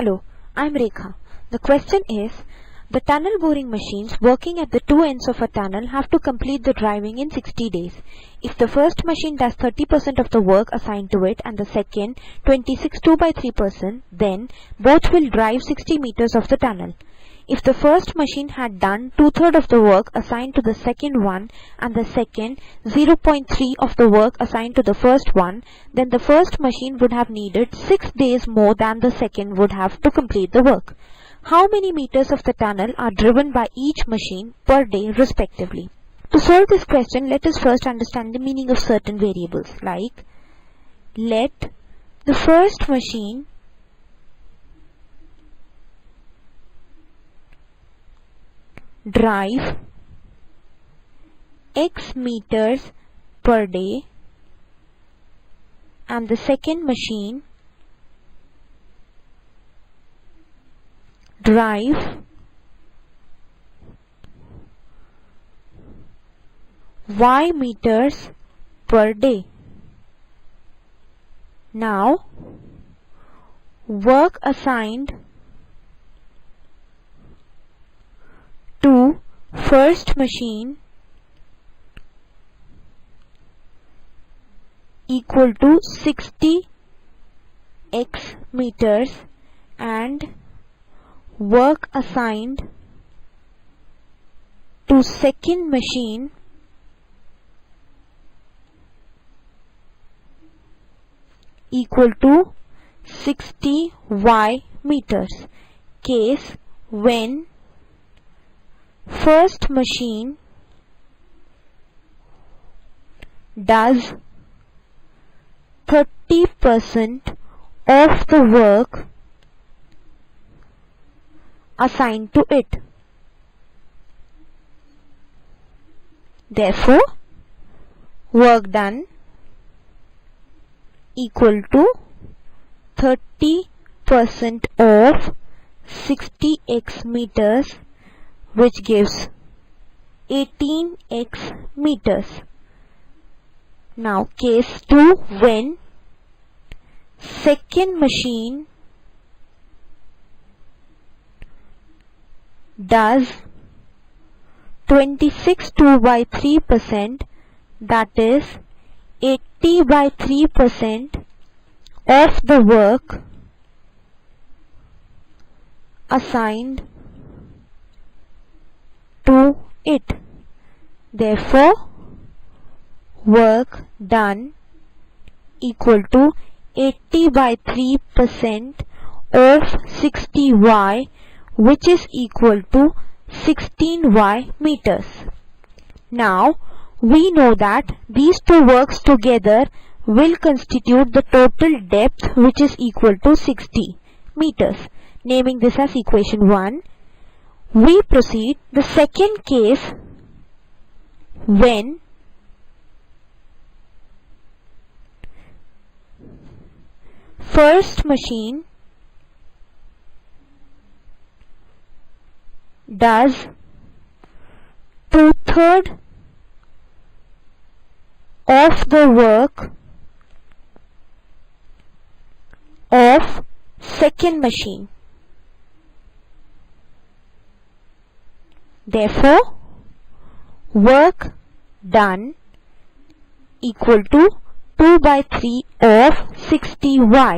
Hello, I'm Rekha. The question is, the tunnel boring machines working at the two ends of a tunnel have to complete the driving in 60 days. If the first machine does 30% of the work assigned to it and the second 26 2/3%, then both will drive 60 meters of the tunnel. If the first machine had done 2/3 of the work assigned to the second one and the second 0.3 of the work assigned to the first one, then the first machine would have needed 6 days more than the second would have to complete the work. How many meters of the tunnel are driven by each machine per day respectively? To solve this question, let us first understand the meaning of certain variables, like let the first machine drive X meters per day and the second machine drive Y meters per day. Now, work assigned to first machine equal to 60 X meters and work assigned to second machine equal to 60 Y meters. Case when first machine does 30% of the work assigned to it. Therefore, work done equal to 30% of 60x meters, which gives 18x meters. Now, case 2, when second machine does 26 2/3%, that is 80/3% of the work assigned to it. Therefore, work done equal to 80/3% of 60y, which is equal to 16y meters. Now, we know that these two works together will constitute the total depth, which is equal to 60 meters. Naming this as equation 1, we proceed the second case when first machine does 2/3 of the work of second machine. Therefore, work done equal to 2/3 of 60y.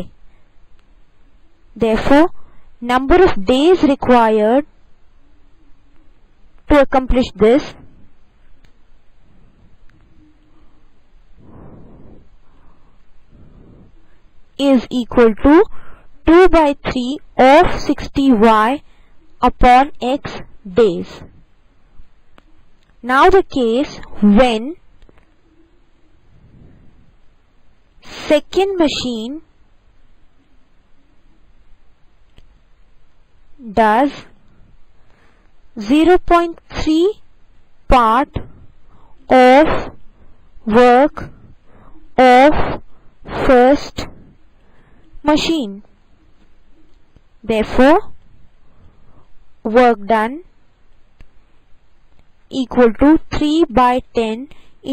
Therefore, number of days required to accomplish this is equal to 2/3 of 60y upon x days. Now the case when second machine does 0.3 part of work of first machine. Therefore, work done equal to 3/10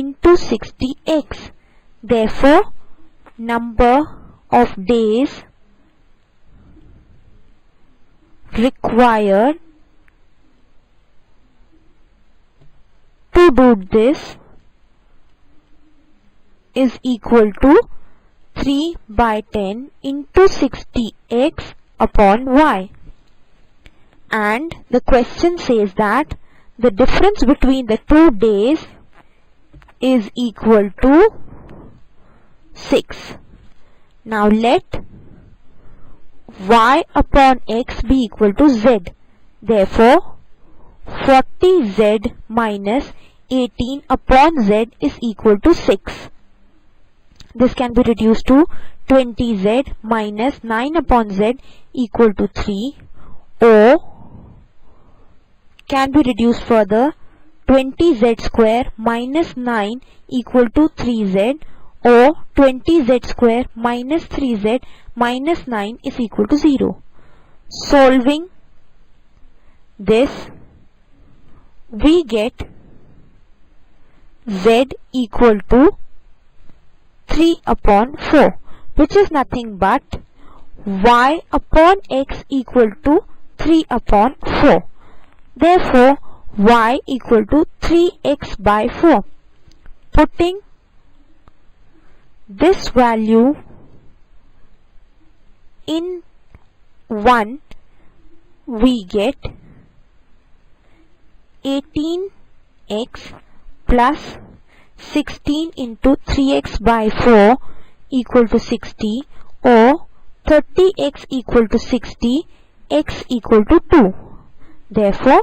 into 60x. Therefore, number of days required to do this is equal to 3 by 10 into 60x upon y. And the question says that the difference between the 2 days is equal to 6. Now let y upon x be equal to z. Therefore, 40z minus 18 upon z is equal to 6. This can be reduced to 20z minus 9 upon z equal to 3, or can be reduced further, 20z square minus 9 equal to 3z, or 20z square minus 3z minus 9 is equal to 0. Solving this, we get z equal to 3 upon 4, which is nothing but y upon x equal to 3 upon 4. Therefore, y equal to 3x by 4. Putting this value in 1, we get 18x plus 16 into 3x by 4 equal to 60, or 30x equal to 60, x equal to 2. Therefore,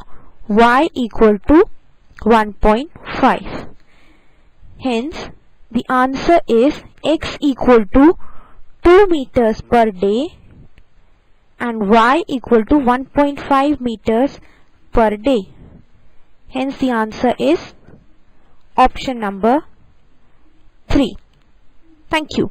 y equal to 1.5. Hence, the answer is x equal to 2 meters per day and y equal to 1.5 meters per day. Hence, the answer is option number 3. Thank you.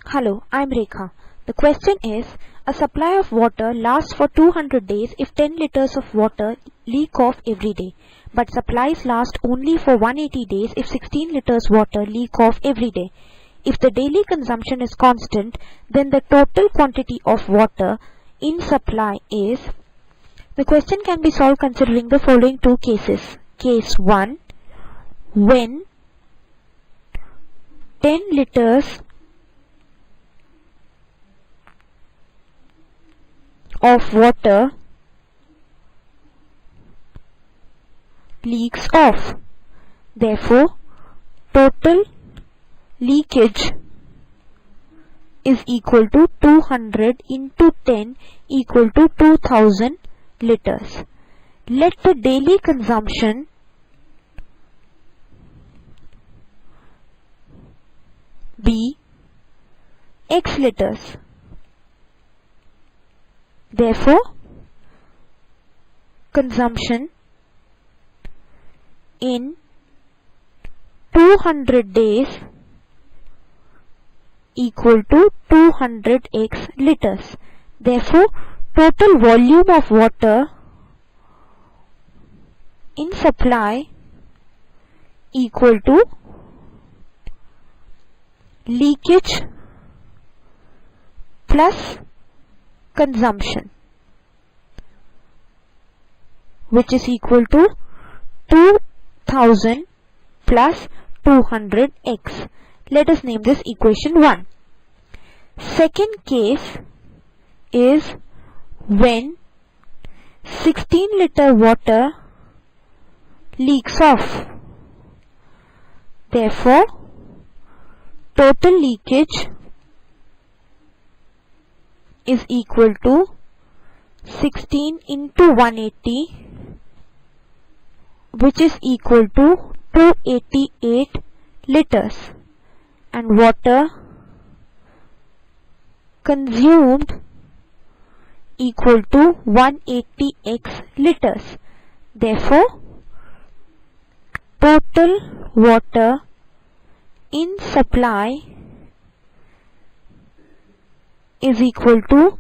Hello, I'm Rekha. The question is, a supply of water lasts for 200 days if 10 liters of water leak off every day, but supplies last only for 180 days if 16 liters water leak off every day. If the daily consumption is constant, then the total quantity of water in supply is... The question can be solved considering the following two cases. Case 1, when 10 liters of water leaks off. Therefore, total leakage is equal to 200 into 10 equal to 2000 liters. Let the daily consumption be x liters. Therefore, consumption in 200 days equal to 200x liters. Therefore, total volume of water in supply equal to leakage plus consumption, which is equal to 2000 plus 200x. Let us name this equation 1. Second case is when 16 liter water leaks off. Therefore, total leakage is equal to 16 into 180, which is equal to 288 liters, and water consumed equal to 180x liters. Therefore, total water in supply is equal to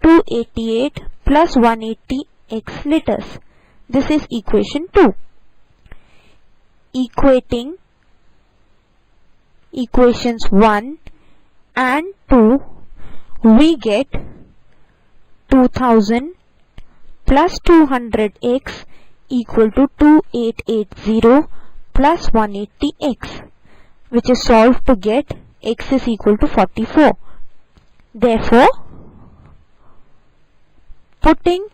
288 plus 180x liters. This is equation 2. equating equations 1 and 2, we get 2000 plus 200x equal to 2880 plus 180x, which is solved to get x is equal to 44. Therefore, putting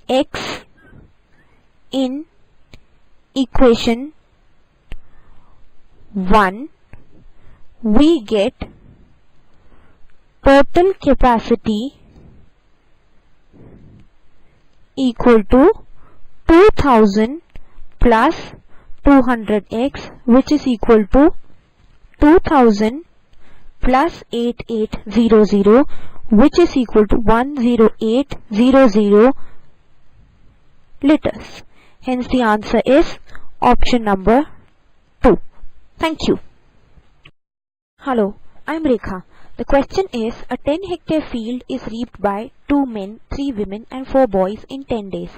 x in equation 1, we get total capacity equal to 2000 plus 200x, which is equal to 2000 plus 8800, which is equal to 10800 liters. Hence the answer is option number 2. Thank you. Hello, I'm Rekha. The question is, a 10-hectare field is reaped by 2 men, 3 women and 4 boys in 10 days.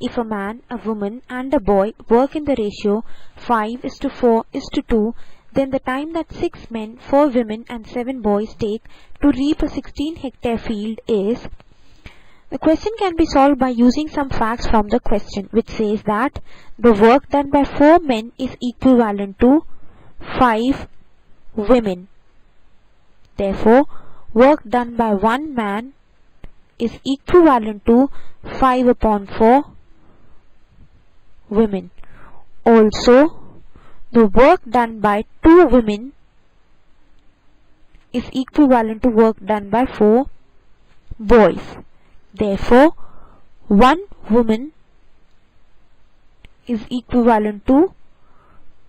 If a man, a woman and a boy work in the ratio 5:4:2, then the time that 6 men, 4 women and 7 boys take to reap a 16-hectare field is... The question can be solved by using some facts from the question, which says that the work done by 4 men is equivalent to 5 women. Therefore, work done by 1 man is equivalent to 5/4 women. Also, the work done by 2 women is equivalent to work done by 4 boys. Therefore, 1 woman is equivalent to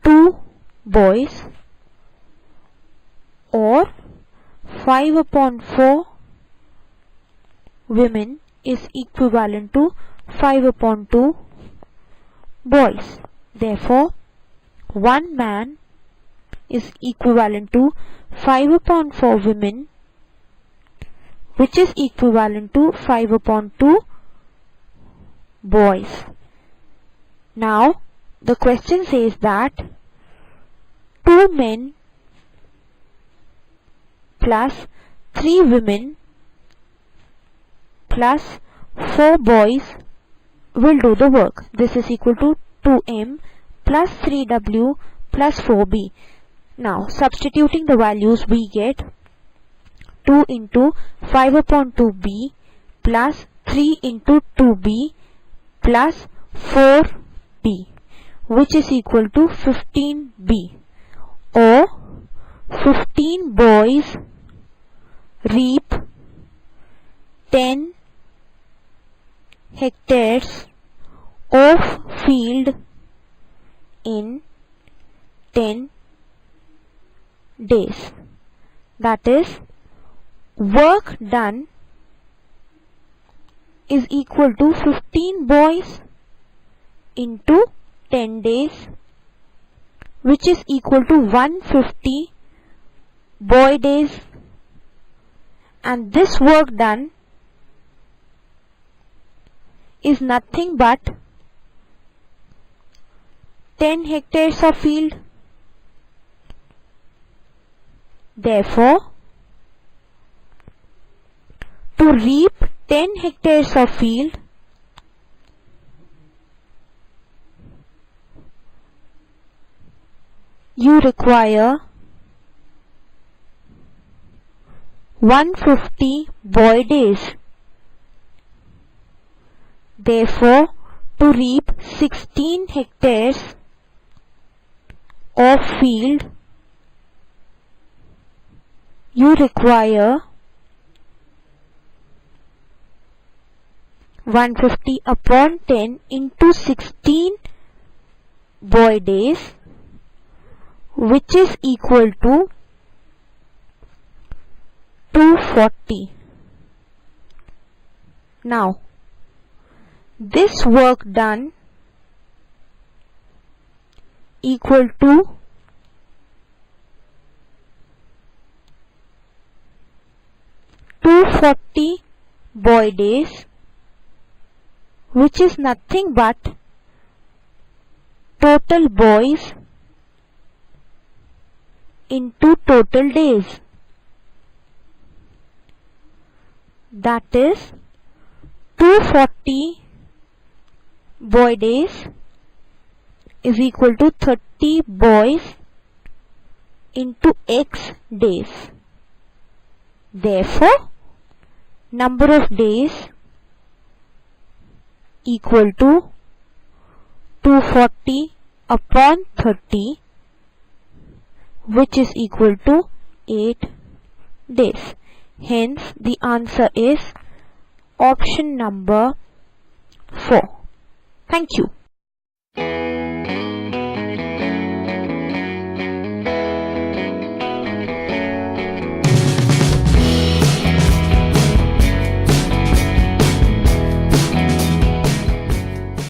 2 boys, or 5/4 women is equivalent to 5/2 boys. Therefore, 1 man is equivalent to 5/4 women, which is equivalent to 5/2 boys. Now, the question says that 2 men plus 3 women plus 4 boys will do the work. This is equal to 2m plus 3w plus 4b. Now, substituting the values, we get 2 into 5/2b plus 3 into 2b plus 4b, which is equal to 15b, or 15 boys reap 10 hectares of field in 10 days. That is, work done is equal to 15 boys into 10 days, which is equal to 150 boy days, and this work done is nothing but 10 hectares of field. Therefore, to reap 10 hectares of field, you require 150 boy days. Therefore, to reap 16 hectares of field, you require 150 upon 10 into 16 boy days, which is equal to 240. Now, this work done equal to 240 boy days, which is nothing but total boys into total days. That is 240 boy days is equal to 30 boys into X days. Therefore, number of days equal to 240 upon 30, which is equal to 8 days. Hence, the answer is option number 4. Thank you.